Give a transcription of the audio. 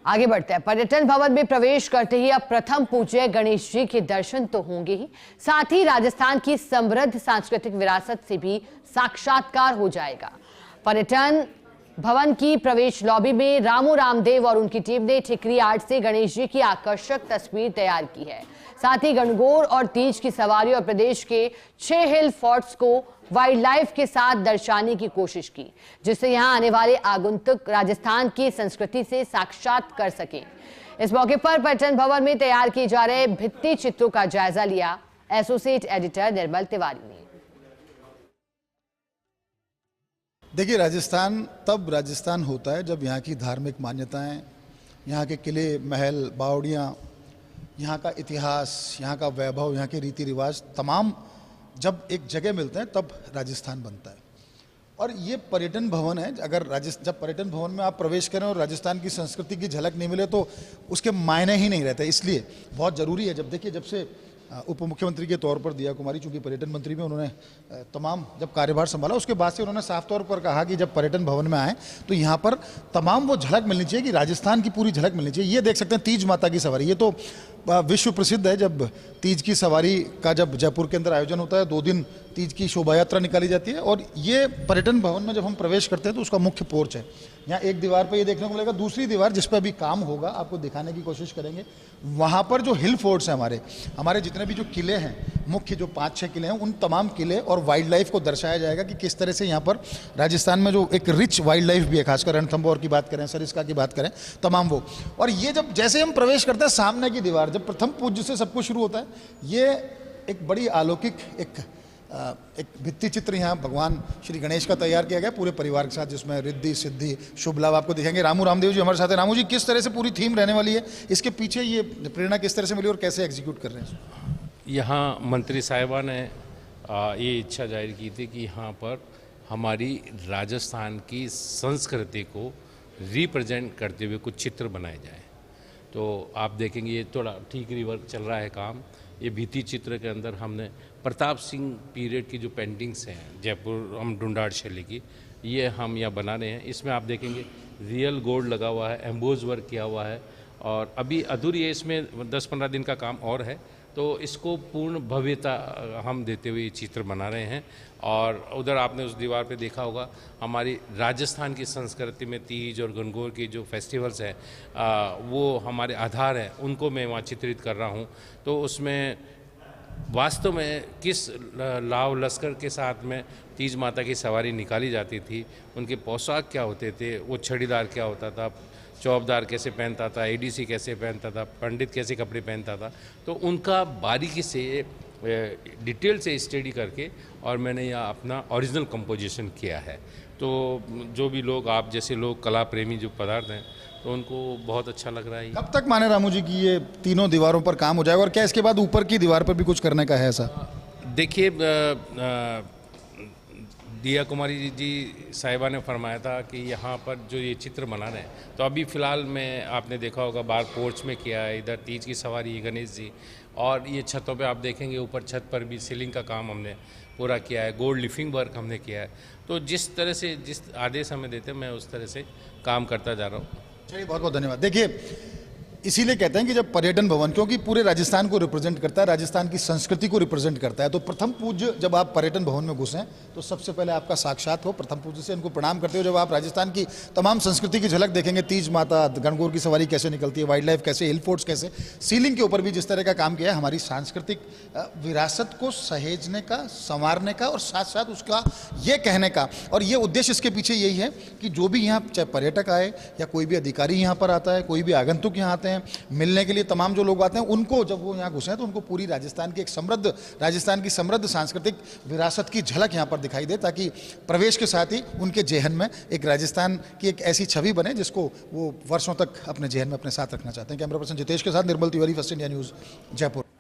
आगे बढ़ते हैं। पर्यटन भवन में प्रवेश करते ही अब प्रथम पूज्य गणेश जी के दर्शन तो होंगे ही, साथ ही राजस्थान की समृद्ध सांस्कृतिक विरासत से भी साक्षात्कार हो जाएगा। पर्यटन भवन की प्रवेश लॉबी में रामू रामदेव और उनकी टीम ने ठिकरी आर्ट से गणेश जी की आकर्षक तस्वीर तैयार की है। साथ ही गणगौर और तीज की सवारी और प्रदेश के 6 हिल फोर्ट्स को वाइल्ड लाइफ के साथ दर्शाने की कोशिश की, जिससे यहां आने वाले आगंतुक राजस्थान की संस्कृति से साक्षात कर सके। इस मौके पर पर्यटन भवन में तैयार किए जा रहे भित्ति चित्रों का जायजा लिया एसोसिएट एडिटर निर्मल तिवारी ने। देखिए, राजस्थान तब राजस्थान होता है जब यहाँ की धार्मिक मान्यताएं, यहाँ के किले, महल, बावड़ियाँ, यहाँ का इतिहास, यहाँ का वैभव, यहाँ के रीति रिवाज तमाम जब एक जगह मिलते हैं तब राजस्थान बनता है। और ये पर्यटन भवन है। अगर जब पर्यटन भवन में आप प्रवेश करें और राजस्थान की संस्कृति की झलक नहीं मिले तो उसके मायने ही नहीं रहते। इसलिए बहुत ज़रूरी है। जब से उप मुख्यमंत्री के तौर पर दिया कुमारी चूंकि पर्यटन मंत्री में उन्होंने तमाम जब कार्यभार संभाला, उसके बाद से उन्होंने साफ तौर पर कहा कि जब पर्यटन भवन में आए तो यहाँ पर तमाम वो झलक मिलनी चाहिए कि राजस्थान की पूरी झलक मिलनी चाहिए। ये देख सकते हैं तीज माता की सवारी, ये तो विश्व प्रसिद्ध है। जब तीज की सवारी का जब जयपुर के अंदर आयोजन होता है, 2 दिन तीज की शोभा यात्रा निकाली जाती है। और ये पर्यटन भवन में जब हम प्रवेश करते हैं तो उसका मुख्य पोर्च है। यहाँ एक दीवार पर ये देखने को मिलेगा, दूसरी दीवार जिस पर अभी काम होगा आपको दिखाने की कोशिश करेंगे। वहाँ पर जो हिल फोर्ट्स हैं, हमारे जितने भी जो किले हैं, मुख्य जो 5-6 किले हैं, उन तमाम किले और वाइल्ड लाइफ को दर्शाया जाएगा कि किस तरह से यहाँ पर राजस्थान में जो एक रिच वाइल्ड लाइफ भी है, खासकर रणथंभौर की बात करें, सरिस्का की बात करें, तमाम वो। और ये जब जैसे हम प्रवेश करते हैं, सामने की दीवार जब प्रथम पूज्य से सब कुछ शुरू होता है, ये एक बड़ी अलौकिक एक भित्ति चित्र यहाँ भगवान श्री गणेश का तैयार किया गया पूरे परिवार के साथ, जिसमें रिद्धि सिद्धि शुभ लाभ आपको दिखेंगे। रामू रामदेव जी हमारे साथ हैं। रामू जी, किस तरह से पूरी थीम रहने वाली है, इसके पीछे ये प्रेरणा किस तरह से मिली और कैसे एग्जीक्यूट कर रहे हैं? यहाँ मंत्री साहिबा ने ये इच्छा जाहिर की थी कि यहाँ पर हमारी राजस्थान की संस्कृति को रिप्रेजेंट करते हुए कुछ चित्र बनाए जाए। तो आप देखेंगे ये थोड़ा ठीकरी वर्क चल रहा है काम। ये भित्ति चित्र के अंदर हमने प्रताप सिंह पीरियड की जो पेंटिंग्स हैं जयपुर हम ढूंढाड़ शैली की, ये हम यहाँ बना रहे हैं। इसमें आप देखेंगे रियल गोल्ड लगा हुआ है, एम्बोज वर्क किया हुआ है और अभी अधूरी है, इसमें 10-15 दिन का काम और है। तो इसको पूर्ण भव्यता हम देते हुए ये चित्र बना रहे हैं। और उधर आपने उस दीवार पे देखा होगा हमारी राजस्थान की संस्कृति में तीज और गणगौर की जो फेस्टिवल्स हैं वो हमारे आधार हैं, उनको मैं वहाँ चित्रित कर रहा हूँ। तो उसमें वास्तव में किस लाव लश्कर के साथ में तीज माता की सवारी निकाली जाती थी, उनके पोशाक क्या होते थे, वो छड़ीदार क्या होता था, चौबदार कैसे पहनता था, एडीसी कैसे पहनता था, पंडित कैसे कपड़े पहनता था, तो उनका बारीकी से डिटेल से स्टडी करके और मैंने यहाँ अपना ओरिजिनल कंपोजिशन किया है। तो जो भी लोग, आप जैसे लोग कला प्रेमी जो पदार्थ हैं, तो उनको बहुत अच्छा लग रहा है। कब तक माने रामू जी कि ये तीनों दीवारों पर काम हो जाएगा और क्या इसके बाद ऊपर की दीवार पर भी कुछ करने का है ऐसा? देखिए, दिया कुमारी जी साहिबा ने फरमाया था कि यहाँ पर जो ये चित्र बना रहे हैं, तो अभी फ़िलहाल में आपने देखा होगा बाहर पोर्च में किया है, इधर तीज की सवारी गणेश जी, और ये छतों पे आप देखेंगे ऊपर छत पर भी सीलिंग का काम हमने पूरा किया है, गोल्ड लिफिंग वर्क हमने किया है। तो जिस तरह से जिस आदेश हमें देते हैं मैं उस तरह से काम करता जा रहा हूँ। चलिए, बहुत बहुत धन्यवाद। देखिए, इसीलिए कहते हैं कि जब पर्यटन भवन, क्योंकि पूरे राजस्थान को रिप्रेजेंट करता है, राजस्थान की संस्कृति को रिप्रेजेंट करता है, तो प्रथम पूज्य जब आप पर्यटन भवन में घुसें तो सबसे पहले आपका साक्षात हो। प्रथम पूज्य से इनको प्रणाम करते हो। जब आप राजस्थान की तमाम संस्कृति की झलक देखेंगे, तीज माता, गणगौर की सवारी कैसे निकलती है, वाइल्ड लाइफ कैसे, हिल फोर्ट्स कैसे, सीलिंग के ऊपर भी जिस तरह का काम किया है, हमारी सांस्कृतिक विरासत को सहेजने का, संवारने का और साथ साथ उसका ये कहने का, और ये उद्देश्य इसके पीछे यही है कि जो भी यहाँ चाहे पर्यटक आए या कोई भी अधिकारी यहाँ पर आता है, कोई भी आगंतुक यहाँ आते हैं मिलने के लिए, तमाम जो लोग आते हैं, उनको जब वो यहाँ घुसे तो उनको पूरी राजस्थान की एक राजस्थान की समृद्ध सांस्कृतिक विरासत की झलक यहाँ पर दिखाई दे, ताकि प्रवेश के साथ ही उनके जेहन में एक राजस्थान की एक ऐसी छवि बने जिसको वो वर्षों तक अपने जेहन में अपने साथ रखना चाहते हैं। कैमरा पर्सन जितेश के साथ Nirmal Tiwari, First India News, Jaipur.